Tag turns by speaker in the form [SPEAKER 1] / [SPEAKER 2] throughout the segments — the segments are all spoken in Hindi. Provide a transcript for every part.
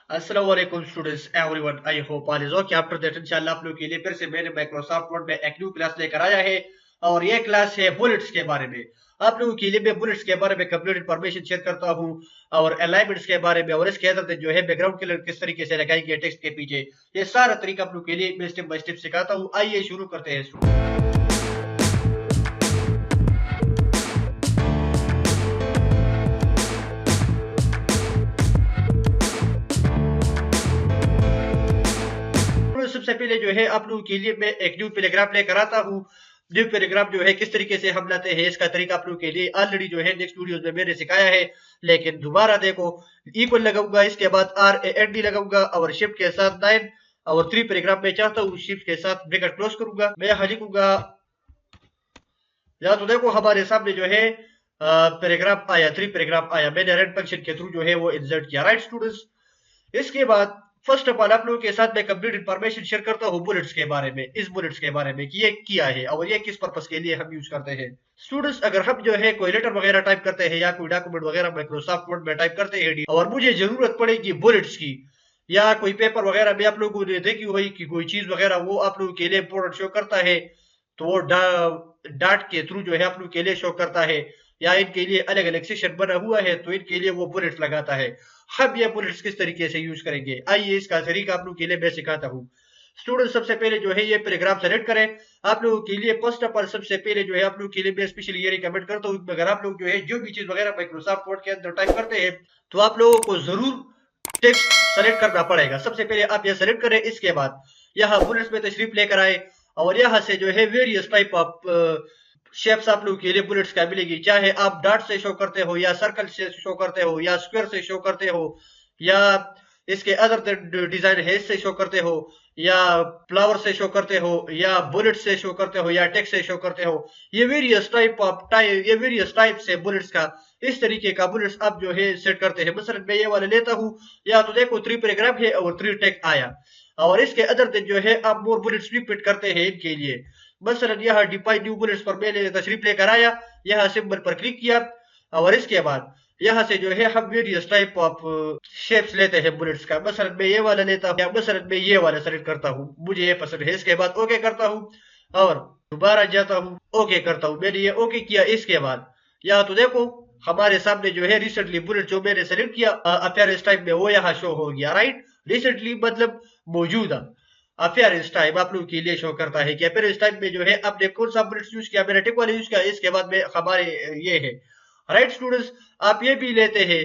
[SPEAKER 1] अस्सलाम वालेकुम students everyone, I hope all is okay. After that इंशाल्लाह आप लोगों के लिए फिर से मैंने माइक्रोसॉफ्ट वर्ड में एक न्यू क्लास लेकर आया है और ये क्लास है बुलेट्स के बारे में। आप लोगों के लिए मैं बुलेट्स के बारे में कंप्लीट इंफॉर्मेशन शेयर करता हूं और अलाइनमेंट्स के बारे में, और इसके अंदर जो है बैकग्राउंड कलर किस तरीके से लगाएंगे टेक्स्ट के पीछे, ये सारा तरीका आप लोगों के लिए मैं स्टेप बाय स्टेप सिखाता हूं। आइए शुरू करते हैं। तो सबसे पहले जो है आप लोगों के लिए मैं एक न्यू पैराग्राफ लेकर आता हूँ। न्यू पैराग्राफ जो है किस तरीके से हम लाते हैं इसका तरीका आप लोगों के लिए ऑलरेडी जो है नेक्स्ट वीडियोस में मैंने सिखाया है, लेकिन दोबारा देखो। इक्वल लगाऊंगा, इसके बाद RAND लगाऊंगा और शिफ्ट के साथ 9 और 3 पैराग्राफ में चाहता हूँ शिफ्ट के साथ ब्रैकेट क्लोज करूंगा। मैं यहाँ लिखूंगा, या तो देखो हमारे सामने जो है पैराग्राफ आया, 3 पैराग्राफ आया। मैंने रेड फंक्शन के थ्रू जो है वो इंसर्ट किया। राइट स्टूडेंट्स, इसके बाद फर्स्ट ऑफ ऑल आप लोगों के साथ मैं कंप्लीट इंफॉर्मेशन शेयर करता हूँ बुलेट्स के बारे में, इस बुलेट्स के बारे में कि ये किया है और ये किस पर्पस के लिए हम यूज करते हैं। स्टूडेंट्स, अगर हम जो है कोई लेटर वगैरह टाइप करते हैं या कोई डॉक्यूमेंट वगैरह माइक्रोसॉफ्ट वर्ड में टाइप करते हैं और मुझे जरूरत पड़ेगी बुलेट्स की, या कोई पेपर वगैरह में आप लोगों ने देखी हुई कि कोई चीज वगैरह वो आप लोगों के लिए इंपोर्टेंट शो करता है, तो वो डाट के थ्रू जो है आप लोगों के लिए शो करता है, या इनके लिए अलग अलग सेक्शन बना हुआ है तो इनके लिए वो बुलेट्स लगाता है। हम ये बुलेट्स किस तरीके से यूज करेंगे, आइए इसका तरीका आप लोगों के लिए मैं सिखाता हूँ। स्टूडेंट, सबसे पहले जो है ये पैराग्राफ सेलेक्ट करें। आप लोगों के लिए फर्स्ट ऑफ ऑल सबसे पहले जो है आप लोगों के लिए मैं स्पेशली ये रिकमेंड करता हूँ, अगर आप लोग जो है जो भी चीज वगैरह माइक्रोसॉफ्ट वर्ड के अंदर टाइप करते हैं तो आप लोगों को जरूर टेक्स्ट सेलेक्ट करना पड़ेगा। सबसे पहले आप ये सेलेक्ट करें, इसके बाद यहाँ बुलेट्स में तशरीफ लेकर आए और यहाँ से जो है वेरियस टाइप ऑफ शेप्स आप लोगों के लिए बुलेट्स का मिलेगी। चाहे आप डॉट से शो करते हो, या सर्कल से शो करते हो, या स्क्वायर से शो करते हो, या इसके अदर डिजाइन है इससे शो करते हो, या फ्लावर से शो करते हो, या बुलेट से शो करते हो, या टेक्स्ट से शो करते हो। ये वेरियस टाइप से बुलेट्स का, इस तरीके का बुलेट्स आप जो है सेट करते हैं। मसलन मैं ये वाला लेता हूँ, या तो देखो 3 पैराग्राफ है और 3 टेक्स्ट आया, और इसके अदर दिन जो है आप मोर बुलेट्स रिपीट करते हैं इनके लिए। मसलन यहाँ डिफाइन न्यू बुलेट्स पर मैंने तशरीफ लेकर आया, यहाँ सिंबल पर क्लिक किया और इसके बाद यहाँ से जो है हम वेरियस टाइप ऑफ शेप्स लेते हैं बुलेट्स का। मसलन मैं ये वाला लेता हूँ, या मसलन मैं ये वाला सेलेक्ट करता हूँ, मुझे ये पसंद है। इसके बाद ओके करता हूँ और दोबारा जाता हूँ, ओके करता हूँ। मैंने ये ओके किया, इसके बाद यहाँ तो देखो हमारे सामने जो है रिसेंटली बुलेट जो मैंने सेलेक्ट किया अपीयरेंस टाइप में वो यहाँ शो हो गया। राइट, रिसेंटली मतलब मौजूदा। अपीयरेंस टाइप आप लोगों के लिए शो करता है कि अपीयरेंस टाइप में जो है आपने कौन सा बुलेट्स यूज किया, मैंने टिक वाला यूज किया। इसके बाद में हमारे ये है। राइट स्टूडेंट्स, आप ये भी लेते हैं,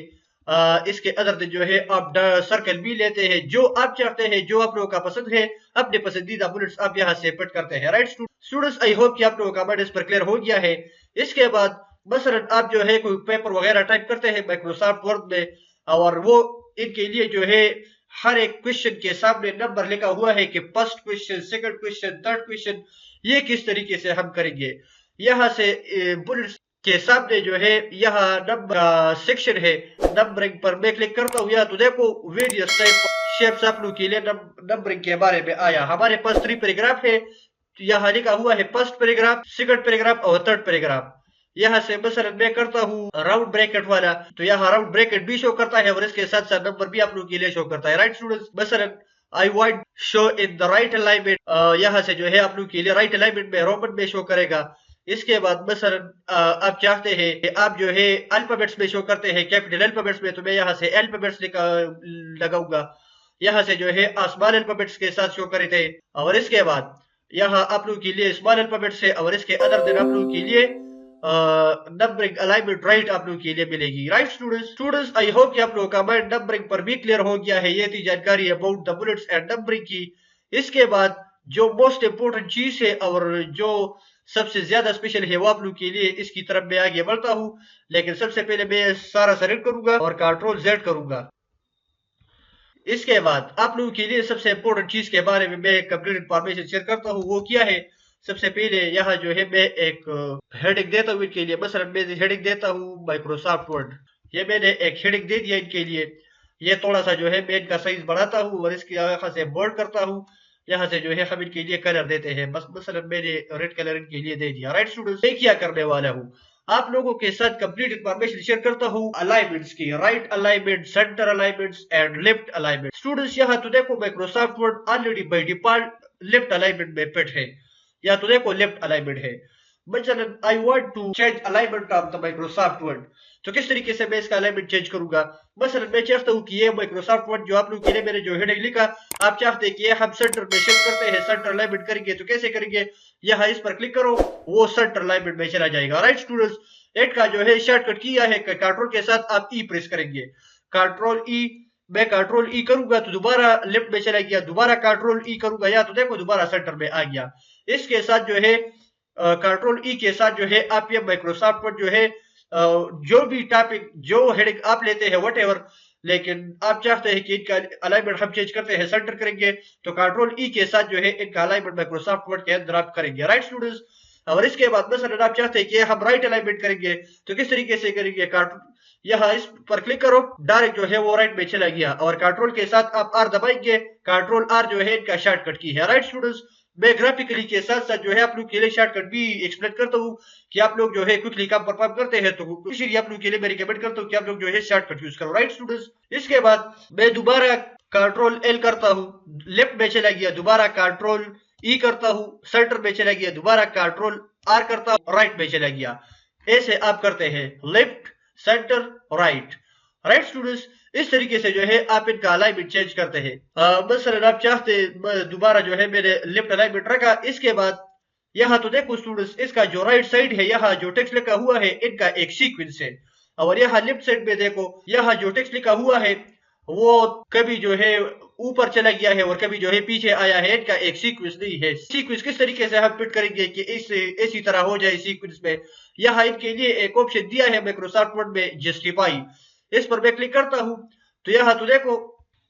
[SPEAKER 1] इसके अदर दिन जो है आप सर्कल भी लेते हैं, जो आप चाहते हैं, जो आप लोगों का पसंद है, अपने पसंदीदा बुलेट्स आप यहाँ से पिट करते हैं। राइट स्टूडेंट्स, आई होप कि आप लोगों का माइंड इस पर क्लियर हो गया है। इसके बाद मसलन आप जो है कोई पेपर वगैरह टाइप करते हैं माइक्रोसॉफ्ट वर्ड में, और वो इनके लिए जो है हर एक क्वेश्चन के सामने नंबर लिखा हुआ है कि first question, second question, third question, ये किस तरीके से हम करेंगे। यहाँ से बुलेट्स के सामने जो है यहाँ नंबर सेक्शन है, नंबरिंग पर मैं क्लिक करता हूँ, या तो देखो वेरियस टाइप शेप्स आप लोग के लिए नंबरिंग के बारे में आया। हमारे पास 3 पैराग्राफ है, यहाँ लिखा हुआ है फर्स्ट पैराग्राफ, सेकंड पैराग्राफ और थर्ड पैराग्राफ। यहाँ से मसलन मैं करता हूँ राउंड ब्रैकेट वाला, तो यहाँ राउंड ब्रैकेट भी शो करता है और इसके साथ साथ नंबर भी आप लोगों के लिए शो करता है। राइट स्टूडेंट्स, मसलन I want show in the right alignment, यहाँ से जो है आप लोगों के लिए राइट अलाइनमेंट में रोमन में शो करेगा। इसके बाद मसलन आप चाहते हैं कि आप जो है अल्फाबेट्स में शो करते हैं, कैपिटल अल्फाबेट्स में, तो मैं यहाँ से अल्फाबेट्स लगाऊंगा। यहाँ से जो है स्मॉल अल्फाबेट्स के साथ शो करे थे, और इसके बाद यहाँ आप लोगों के लिए स्मॉल अल्फाबेट्स है, और इसके अदर दिन आप लोगों के लिए नंबरिंग अलाइनमेंट राइट आप लोगों के लिए मिलेगी। राइट स्टूडेंट्स, आई होप कि आप लोगों का माइंड नंबरिंग पर भी क्लियर हो गया है। ये थी जानकारी about the bullets and numbering की। इसके बाद जो मोस्ट इंपोर्टेंट चीज है और जो सबसे ज्यादा स्पेशल है वो आप लोग के लिए, इसकी तरफ मैं आगे बढ़ता हूँ, लेकिन सबसे पहले मैं सारा सेलेक्ट करूंगा और Ctrl+Z करूंगा। इसके बाद आप लोगों के लिए सबसे इंपोर्टेंट चीज के बारे में मैं कंप्लीट इंफॉर्मेशन शेयर करता हूँ, वो क्या है। सबसे पहले यहाँ जो है मैं एक हेडिंग देता हूँ इनके लिए। मसलन मैं हेडिंग देता हूँ माइक्रोसॉफ्ट वर्ड, ये मैंने एक हेडिंग दे दिया इनके लिए। ये थोड़ा सा जो है मैं इनका साइज बढ़ाता हूँ और इसके यहाँ से बोल्ड करता हूँ। यहाँ से जो है हम इनके लिए कलर देते हैं, बस मसलन मैंने रेड कलर इनके लिए दे दिया। राइट स्टूडेंट्स, मैं क्या करने वाला हूँ, आप लोगों के साथ कंप्लीट इंफॉर्मेशन शेयर करता हूँ अलाइनमेंट्स की, right alignment, centre alignments and left alignment. Students यहाँ तो देखो Microsoft Word already by default left alignment में फिट है, या तो देखो लेफ्ट अलाइनमेंट है। मसलन I want to change alignment of the Microsoft Word, तो किस तरीके से मैं इसका अलाइनमेंट चेंज करूंगा। मसलन मैं चाहता हूँ कि ये माइक्रोसॉफ्ट वर्ड जो आप लोग के लिए मैंने जो हेडिंग लिखा, आप चाहते हैं कि ये हम सेंटर में शिफ्ट करते हैं, सेंटर अलाइनमेंट करेंगे, तो कैसे करेंगे, यहाँ इस पर क्लिक करो, वो सेंटर अलाइनमेंट में चला जाएगा। राइट स्टूडेंट्स, एट का जो है शॉर्टकट किया है, कंट्रोल के साथ आप ई प्रेस करेंगे, कंट्रोल ई, मैं कंट्रोल ई करूंगा तो दोबारा लेफ्ट में चला गया, दोबारा कंट्रोल ई करूंगा या तो देखो दोबारा सेंटर में आ गया। इसके साथ जो है कंट्रोल ई के साथ जो है आप ये माइक्रोसॉफ्ट वर्ड जो है जो भी टॉपिक जो हेडिंग आप लेते हैं व्हाटएवर, लेकिन आप चाहते हैं कि इनका अलाइनमेंट हम चेंज करते हैं, सेंटर करेंगे, तो कंट्रोल ई के साथ जो है इनका अलाइनमेंट माइक्रोसॉफ्ट वर्ड के अंदर आप करेंगे। राइट स्टूडेंट्स, और इसके बाद मसलन आप चाहते हैं कि हम राइट अलाइनमेंट करेंगे, तो किस तरीके से करेंगे, यहाँ इस पर क्लिक करो, डायरेक्ट जो है वो राइट में चला गया, और कंट्रोल के साथ आप आर दबाएंगे, कंट्रोल आर जो है इनका शॉर्टकट की है। राइट स्टूडेंट्स, मैं ग्राफिकली के साथ साथ जो है आप लोग के लिए शॉर्टकट भी एक्सप्लेन करता हूँ कि आप लोग जो है क्विकली काम परफॉर्म करते हैं, तो इसीलिए आप लोग के लिए मैं रिकमेंड करता हूँ कि आप लोग जो है शॉर्टकट यूज करो। राइट स्टूडेंट्स, इसके बाद मैं दोबारा कंट्रोल एल करता हूँ, लेफ्ट में चला गया, दोबारा कंट्रोल ई करता हूँ, सेंटर में चला गया, दोबारा कंट्रोल आर करता हूँ, राइट में चला गया। ऐसे आप करते हैं left centre right. Right students, इस तरीके से जो है आप इनका अलाइनमेंट चेंज करते हैं। मसलन आप चाहते दोबारा जो है मैंने लेफ्ट अलाइनमेंट रखा, इसके बाद यहाँ तो देखो स्टूडेंट्स, इसका जो राइट साइड है, यहाँ जो टेक्स्ट लिखा हुआ है इनका एक सीक्वेंस है, और यहाँ लेफ्ट साइड में देखो, यहाँ जो टेक्स्ट लिखा हुआ है वो कभी जो है ऊपर चला गया है और कभी जो है पीछे आया है, इनका एक सीक्वेंस नहीं है। सीक्वेंस किस तरीके से हम फिट करेंगे कि इसी तरह हो जाए सीक्वेंस में, यहाँ इनके लिए एक ऑप्शन दिया है माइक्रोसॉफ्ट वर्ड में, जस्टिफाई, इस पर मैं क्लिक करता हूँ, तो यहाँ तो देखो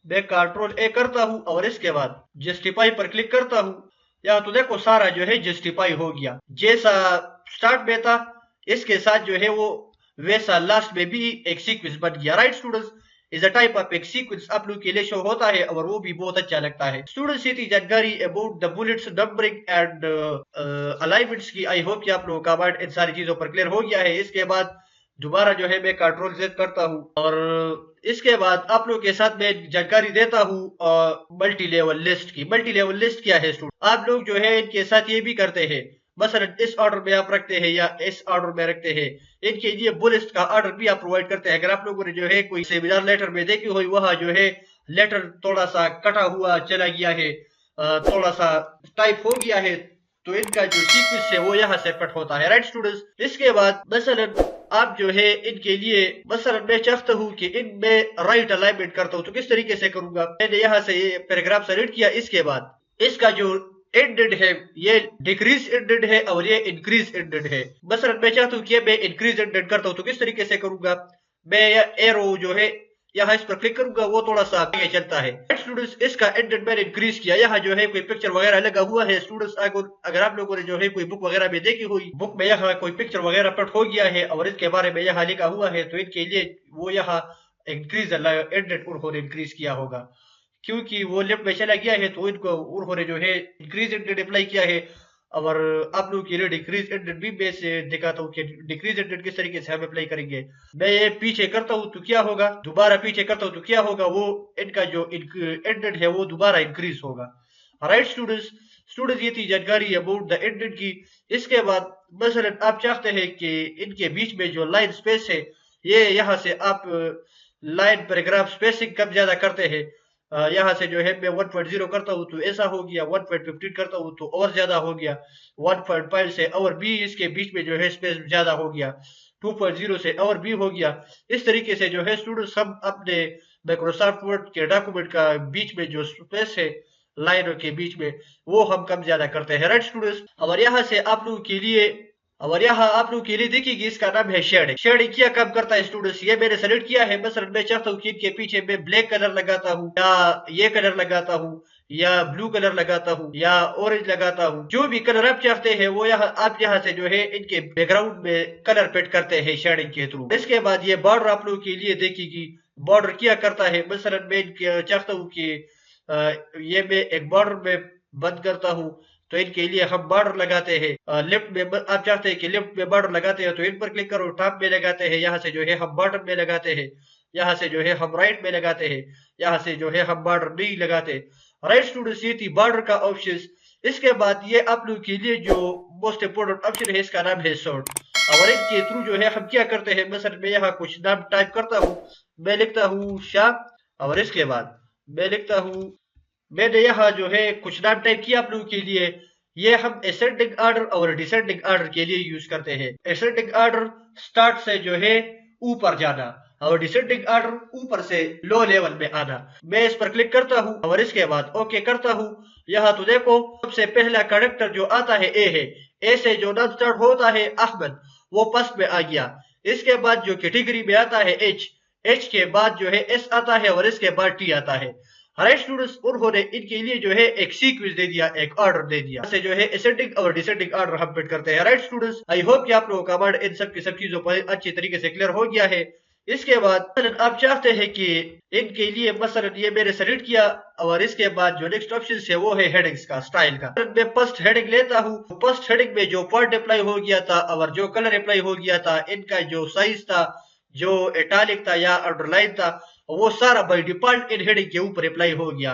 [SPEAKER 1] मैं कंट्रोल ए करता हूँ और इसके बाद जस्टिफाई पर क्लिक करता हूँ, यहाँ तो देखो सारा जो है जस्टिफाई हो गया, जैसा स्टार्ट में था इसके साथ जो है वो वैसा लास्ट में भी एक सीक्वेंस बन गया। Right students, is a type of एक सीक्वेंस आप लोग के लिए शो होता है और वो भी बहुत अच्छा लगता है। स्टूडेंट्स, ये थी जानकारी about the bullets, numbering and alignments की। आई होप कि आप लोगों का माइंड इन सारी चीजों पर क्लियर हो गया है। इसके बाद दोबारा जो है मैं कंट्रोल जेड करता हूँ और इसके बाद आप लोगों के साथ मैं जानकारी देता हूँ मल्टी लेवल लिस्ट की। मल्टी लेवल लिस्ट क्या है स्टूडेंट, आप लोग जो है इनके साथ ये भी करते हैं, मसलन इस ऑर्डर में आप रखते हैं या इस ऑर्डर में रखते हैं, इनके लिए बुलिस्ट का ऑर्डर भी आप प्रोवाइड करते हैं। अगर आप लोगों ने जो है कोई सेमिनार लेटर में देखी हुई, वहाँ जो है लेटर थोड़ा सा कटा हुआ चला गया है, थोड़ा सा टाइप हो गया है, तो इनका जो सीक्वेंस है वो यहाँ से कट होता है। राइट स्टूडेंट्स, इसके बाद मसलन आप जो है इनके लिए, मसलन मैं चाहता हूँ कि इनमें राइट अलाइनमेंट करता हूँ, तो किस तरीके से करूंगा, मैंने यहाँ से ये पैराग्राफ सेलेक्ट किया, इसके बाद इसका जो एंडेड है ये डिक्रीज एंडेड है और ये इंक्रीज एंडेड है। मसलन मैं चाहता हूँ कि मैं इंक्रीज एंडेड करता हूँ, तो किस तरीके से करूंगा, मैं एरो जो है यहाँ इस पर क्लिक करूंगा, वो थोड़ा सा आगे चलता है। स्टूडेंट्स, इसका एंडेड मैंने इंक्रीज किया, यहाँ जो है कोई पिक्चर वगैरह लगा हुआ है। स्टूडेंट्स, अगर आप लोगों ने जो है कोई बुक वगैरह में देखी हुई, बुक में यहाँ कोई पिक्चर वगैरह पट हो गया है और इसके बारे में यहाँ लिखा हुआ है, तो इनके लिए वो यहाँ इंक्रीज एंडेड उन्होंने इंक्रीज किया होगा, क्योंकि वो लेफ्ट में चला गया है तो इनको उन्होंने जो है इंक्रीज एंडेड अप्लाई किया है। और आप लोग के लिए डिक्रीज एंडेड भी मैं से दिखाता हूँ कि डिक्रीज एंडेड किस तरीके से हम अप्लाई करेंगे। मैं ये पीछे करता हूँ तो क्या होगा, दोबारा पीछे करता हूँ तो क्या होगा, वो इनका जो एंडेड है वो दोबारा इंक्रीज होगा। राइट स्टूडेंट्स, ये थी जानकारी अबाउट द एंडेड की। इसके बाद मसलन आप चाहते हैं कि इनके बीच में जो लाइन स्पेस है, ये यहाँ से आप लाइन पैराग्राफ स्पेसिंग कम ज्यादा करते हैं, यहाँ से जो है मैं 1.0 करता हूँ तो ऐसा हो गया, 1.15 करता हूँ तो और ज्यादा हो गया, 1.5 से और भी इसके बीच में जो है स्पेस ज्यादा हो गया, 2.0 से और भी हो गया। इस तरीके से जो है स्टूडेंट्स हम अपने माइक्रोसॉफ्ट वर्ड के डॉक्यूमेंट का बीच में जो स्पेस है लाइनों के बीच में, वो हम कम ज्यादा करते हैं। राइट स्टूडेंट्स, और यहाँ से आप लोगों के लिए, और यहाँ आप लोग के लिए देखिएगी, इसका नाम है शेडिंग। शेडिंग क्या काम करता है स्टूडेंट्स, ये मैंने सेलेक्ट किया है। मसलन मैं चाहता हूँ कि इनके पीछे मैं ब्लैक कलर लगाता हूँ, या ये कलर लगाता हूँ, या ब्लू कलर लगाता हूँ, या ऑरेंज लगाता हूँ, जो भी कलर आप चाहते हैं वो यहाँ आप यहाँ से जो है इनके बैकग्राउंड में कलर फिट करते हैं शेडिंग के थ्रू। इसके बाद ये बॉर्डर आप लोग के लिए देखिएगी, बॉर्डर क्या करता है। मसलन मैं चाहता हूँ कि ये मैं एक बॉर्डर में बंद करता हूँ, तो इनके लिए हम बॉर्डर लगाते हैं। लेफ्ट में आप चाहते हैं कि लेफ्ट में बॉर्डर लगाते हैं तो इन पर क्लिक करो, टॉप में लगाते हैं, यहाँ से जो है हम बॉटम में लगाते हैं, यहाँ से जो है हम राइट में लगाते हैं, यहाँ से जो है हम बॉर्डर नहीं लगाते। राइट स्टूडेंट्स, ये थी बॉर्डर का ऑप्शन। इसके बाद ये आप लोग के लिए जो मोस्ट इंपोर्टेंट ऑप्शन है इसका नाम है सॉर्ट। और इनके थ्रू जो है हम क्या करते हैं, मसलन मैं यहाँ कुछ नाम टाइप करता हूँ, मैं लिखता हूँ शाह, और इसके बाद मैं लिखता हूँ, मैंने यहाँ जो है कुछ नाम टाइप किया आप लोगों के लिए। ये हम असेंडिंग ऑर्डर और डिसेंडिंग ऑर्डर के लिए यूज करते हैं। असेंडिंग ऑर्डर स्टार्ट से जो है ऊपर जाना और डिसेंडिंग ऑर्डर ऊपर से लो लेवल में आना। मैं इस पर क्लिक करता हूँ और इसके बाद ओके करता हूँ। यहाँ तो देखो सबसे पहला कैरेक्टर जो आता है ए है, ए से जो नाम स्टार्ट होता है अहमद, वो फर्स्ट में आ गया। इसके बाद जो कैटेगरी में आता है एच, एच के बाद जो है एस आता है और इसके बाद टी आता है। राइट स्टूडेंट्स, उन्होंने इनके लिए जो है एक सीक्वेंस दे दिया, एक ऑर्डर दे दिया, से जो है असेंडिंग और डिसेंडिंग ऑर्डर हम फिट करते हैं। राइट स्टूडेंट्स, आई होप कि आप लोगों का वर्ड इन सब की सब चीजों पर अच्छी तरीके से क्लियर हो गया है। इसके बाद आप चाहते हैं कि इनके लिए मसलन ये मैंने सेलेक्ट किया और इसके बाद जो नेक्स्ट ऑप्शन है वो है हेडिंग्स का, स्टाइल का। मैं फर्स्ट हेडिंग लेता हूँ। फर्स्ट हेडिंग में जो फॉन्ट अप्लाई हो गया था और जो कलर अप्लाई हो गया था, इनका जो साइज था, जो इटैलिक था या अंडरलाइन था, वो सारा बाय डिफॉल्ट इन हेडिंग के ऊपर अप्लाई हो गया।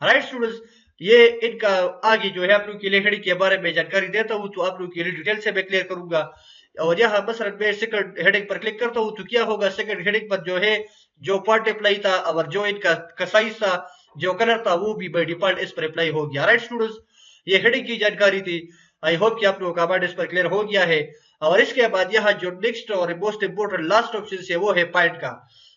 [SPEAKER 1] राइट स्टूडेंट्स, ये इनका आगे जो है आप लोग के लिए हेडिंग के बारे में जानकारी देता हूँ तो आप लोग के लिए डिटेल से मैं क्लियर करूंगा। और यहाँ मसलन मैं सेकंड हेडिंग पर क्लिक करता हूँ तो क्या होगा, सेकंड हेडिंग पर जो है जो फॉन्ट अप्लाई था और जो इनका साइज था, जो कलर था, वो भी बाय डिफॉल्ट इस पर अप्लाई हो गया। राइट स्टूडेंट्स, ये हेडिंग की जानकारी थी। आई होप कि आप लोगों का वर्ड इस पर क्लियर हो गया है। और इसके बाद यहाँ जो नेक्स्ट और मोस्ट इंपोर्टेंट लास्ट ऑप्शन है वो है पॉइंट का।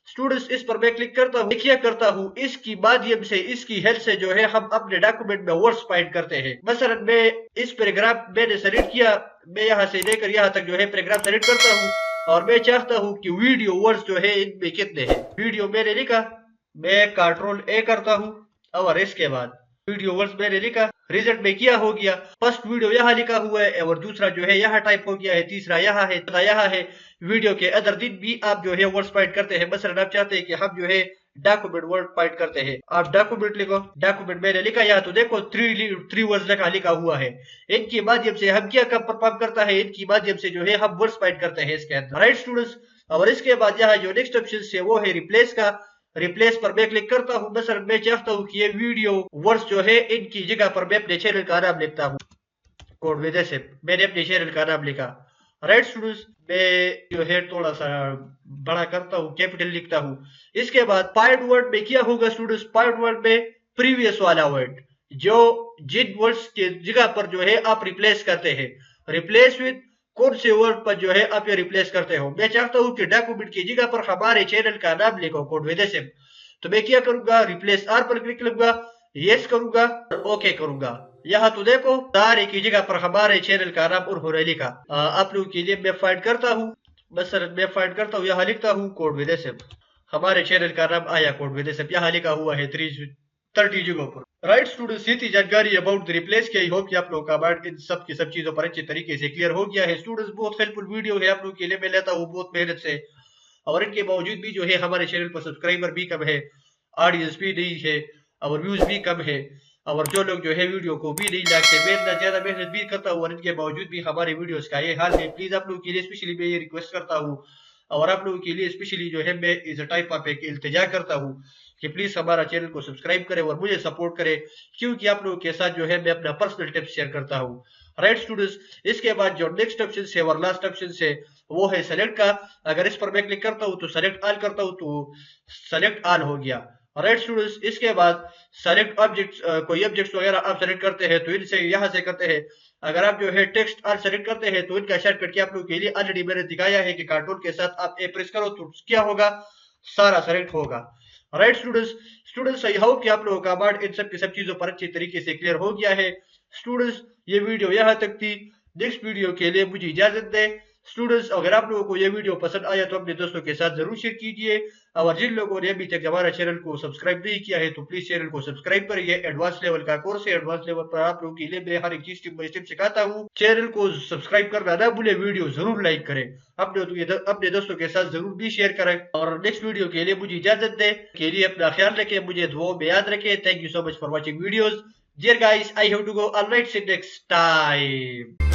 [SPEAKER 1] स्टूडेंट्स, इस पर मैं क्लिक करता हूँ, देखिए करता हूँ, इसकी माध्यम से, इसकी हेल्प से जो है हम अपने डॉक्यूमेंट में वर्ड्स फाइंड करते हैं। मसलन मैं इस पैराग्राफ मैंने सेलेक्ट किया, मैं यहाँ से लेकर यहाँ तक जो है पैराग्राफ सेलेक्ट करता हूँ और मैं चाहता हूँ कि वीडियो वर्ड्स जो है इनमें कितने हैं। वीडियो मैंने लिखा, मैं कंट्रोल ए करता हूँ और इसके बाद वीडियो वर्ड्स मैंने लिखा, रिजल्ट में किया हो गया। फर्स्ट वीडियो यहाँ लिखा हुआ है और दूसरा जो है यहाँ टाइप हो गया है, तीसरा यहाँ है, चौथा यहाँ है। वीडियो के अदर दिन भी आप जो है वर्ड्स फाइंड करते हैं। मसलन आप चाहते हैं कि हम जो है डॉक्यूमेंट वर्ड फाइंड करते हैं, आप डॉक्यूमेंट लिखो, डॉक्यूमेंट मैंने लिखा, यहाँ तो देखो थ्री वर्ड्स लिखा हुआ है। इनके माध्यम से हम क्या परफॉर्म करता है, इनकी माध्यम से जो है हम वर्ड्स फाइंड करते हैं इसके अंदर। राइट स्टूडेंट्स, और इसके बाद यहाँ जो नेक्स्ट ऑप्शन है वो है रिप्लेस का। रिप्लेस पर मैं क्लिक करता हूँ। मसलन मैं चाहता हूँ कि ये वीडियो वर्ड्स जो है इनकी जगह पर मैं अपने चैनल का नाम लिखता हूँ। कोड वजह से मैंने अपने चैनल का नाम लिखा। राइट स्टूडेंट्स, मैं जो है थोड़ा सा बड़ा करता हूँ, कैपिटल लिखता हूँ। इसके बाद पॉइंट वर्ड में क्या होगा स्टूडेंट्स, पॉइंट वर्ड में प्रीवियस वाला वर्ड, जो जिन वर्ड्स के जगह पर जो है आप रिप्लेस करते हैं, रिप्लेस विद कौन से वर्ड पर जो है आप ये रिप्लेस करते हो। मैं चाहता हूँ कि डॉक्यूमेंट की जगह पर हमारे चैनल का नाम लिखो, कोड विद से, तो मैं क्या करूंगा, रिप्लेस आर पर क्लिक करूंगा, यस करूंगा, ओके करूंगा। यहाँ तो देखो सारे की जगह पर हमारे चैनल का नाम उन्होंने लिखा। आप लोगों के लिए मैं फाइंड करता हूँ, मसलन मैं फाइंड करता हूँ, यहाँ लिखता हूँ कोड विद से, हमारे चैनल का नाम आया कोड विद से, यहाँ लिखा हुआ है 30 जगहों पर। राइट स्टूडेंट्स, ये थी जानकारी अबाउट द रिप्लेस की। आई होप कि आप लोगों का वर्ड इन सब की सब चीजों पर अच्छे तरीके से क्लियर हो गया है। स्टूडेंट्स, बहुत हेल्पफुल वीडियो है आप लोगों के लिए, मैं लेता हूँ बहुत मेहनत से, और इनके बावजूद भी जो है हमारे चैनल पर सब्सक्राइबर भी कम है, ऑडियंस भी नहीं है और व्यूज भी कम है, और जो लोग जो है वीडियो को भी नहीं लाइक करते। मैं ज्यादा मेहनत भी करता हूँ और इनके बावजूद भी हमारे वीडियोस का ये हाल है। प्लीज आप लोगों के लिए स्पेशली मैं ये रिक्वेस्ट करता हूँ और आप लोगों के लिए स्पेशली जो है मैं इस टाइप ऑफ एक इल्तिजा करता हूँ कि प्लीज हमारा चैनल को सब्सक्राइब करें और मुझे सपोर्ट करें, क्योंकि आप लोगों के साथ जो है मैं अपना पर्सनल टिप्स शेयर करता हूँ। राइट स्टूडेंट्स, इसके बाद जो नेक्स्ट ऑप्शन है और लास्ट ऑप्शन है वो है सेलेक्ट का। अगर इस पर मैं क्लिक करता हूँ तो सेलेक्ट ऑल करता हूँ तो सेलेक्ट ऑल हो गया। राइट स्टूडेंट्स, इसके बाद सेलेक्ट ऑब्जेक्ट्स, कोई ऑब्जेक्ट्स वगैरह आप सेलेक्ट करते हैं तो इनसे यहाँ से करते हैं। अगर आप जो है टेक्स्ट ऑल सेलेक्ट करते हैं तो इनका शॉर्टकट आप लोगों के लिए ऑलरेडी मैंने दिखाया है कि कार्टून के साथ आप ए प्रेस करो तो क्या होगा, सारा सेलेक्ट होगा। राइट स्टूडेंट्स, आई होप कि आप लोगों का वर्ड इन सब की सब चीजों पर अच्छी तरीके से क्लियर हो गया है। स्टूडेंट्स, ये वीडियो यहाँ तक थी, नेक्स्ट वीडियो के लिए मुझे इजाजत दें। स्टूडेंट्स, अगर आप लोगों को ये वीडियो पसंद आया तो अपने दोस्तों के साथ जरूर शेयर कीजिए, और जिन लोगों ने अभी तक हमारा चैनल को सब्सक्राइब नहीं किया है तो प्लीज चैनल को सब्सक्राइब करिए। एडवांस लेवल का कोर्स है, एडवांस लेवल पर आप लोगों के लिए मैं हर एक चीज स्टेप बाय स्टेप सिखाता हूँ। चैनल को सब्सक्राइब करना ना भूले, वीडियो जरूर लाइक करें, अपने दोस्तों के साथ जरूर भी शेयर करें, और नेक्स्ट वीडियो के लिए मुझे इजाजत दें। के लिए अपना ख्याल रखें, मुझे दुआओं में याद रखें। Thank you so much for watching videos. Dear guys, I have to go. All right, see you next time.